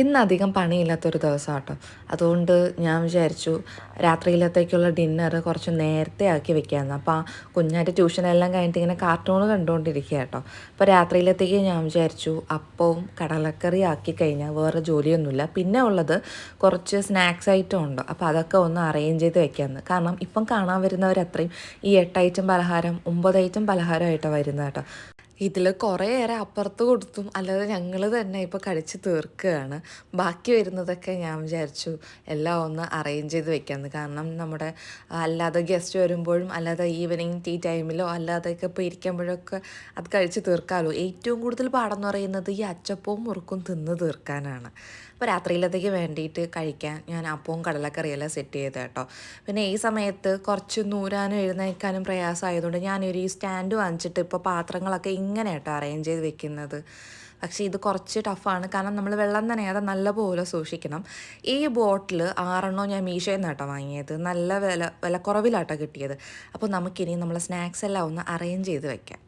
ഇന്നധികം പണിയില്ലാത്തൊരു ദിവസമാട്ടോ. അതുകൊണ്ട് ഞാൻ വിചാരിച്ചു രാത്രിയിലത്തേക്കുള്ള ഡിന്നർ കുറച്ച് നേരത്തെ ആക്കി വെക്കാമെന്ന്. അപ്പോൾ ആ കുഞ്ഞായിട്ട് ട്യൂഷനെല്ലാം കഴിഞ്ഞിട്ട് ഇങ്ങനെ കാർട്ടൂൺ കണ്ടുകൊണ്ടിരിക്കുക കേട്ടോ. അപ്പോൾ രാത്രിയിലത്തേക്ക് ഞാൻ വിചാരിച്ചു അപ്പവും കടലക്കറി ആക്കി കഴിഞ്ഞാൽ വേറെ ജോലിയൊന്നുമില്ല. പിന്നെ ഉള്ളത് കുറച്ച് സ്നാക്സ് ഐറ്റം ഉണ്ട്. അപ്പോൾ അതൊക്കെ ഒന്ന് അറേഞ്ച് ചെയ്ത് വെക്കാമെന്ന്. കാരണം ഇപ്പം കാണാൻ വരുന്നവരത്രയും ഈ 8 ഐറ്റം പലഹാരം 9 ഐറ്റം പലഹാരമായിട്ടാണ് വരുന്നത് കേട്ടോ. ഇതിൽ കുറേയേറെ അപ്പുറത്ത് കൊടുത്തും അല്ലാതെ ഞങ്ങൾ തന്നെ ഇപ്പോൾ കഴിച്ച് തീർക്കുകയാണ്. ബാക്കി വരുന്നതൊക്കെ ഞാൻ വിചാരിച്ചു എല്ലാം ഒന്ന് അറേഞ്ച് ചെയ്ത് വെക്കാമെന്ന്. കാരണം നമ്മുടെ അല്ലാതെ ഗസ്റ്റ് വരുമ്പോഴും അല്ലാതെ ഈവനിങ് ടീ ടൈമിലോ അല്ലാതെയൊക്കെ ഇപ്പോൾ ഇരിക്കുമ്പോഴൊക്കെ അത് കഴിച്ച് തീർക്കാമല്ലോ. ഏറ്റവും കൂടുതൽ പാടെന്ന് പറയുന്നത് ഈ അച്ചപ്പവും മുറുക്കും തിന്ന് തീർക്കാനാണ്. അപ്പോൾ രാത്രിയിലത്തേക്ക് വേണ്ടിയിട്ട് കഴിക്കാൻ ഞാൻ അപ്പവും കടലക്കറിയെല്ലാം സെറ്റ് ചെയ്ത് കേട്ടോ. പിന്നെ ഈ സമയത്ത് കുറച്ച് നൂരാനും എഴുന്നേൽക്കാനും പ്രയാസമായതുകൊണ്ട് ഞാനൊരു ഈ സ്റ്റാൻഡ് വാങ്ങിച്ചിട്ട് ഇപ്പോൾ പാത്രങ്ങളൊക്കെ ഇങ്ങനെ കേട്ടോ അറേഞ്ച് ചെയ്ത് വെക്കുന്നത്. പക്ഷേ ഇത് കുറച്ച് ടഫാണ്. കാരണം നമ്മൾ വെള്ളം നനയാതെ നല്ലപോലെ സൂക്ഷിക്കണം. ഈ ബോട്ടിൽ 6 ഞാൻ മീഷോയിൽ നിന്നാട്ടോ വാങ്ങിയത്. നല്ല വിലക്കുറവിലാട്ടോ കിട്ടിയത്. അപ്പോൾ നമുക്കിനി നമ്മളെ സ്നാക്സ് എല്ലാം ഒന്ന് അറേഞ്ച് ചെയ്ത് വെക്കാം.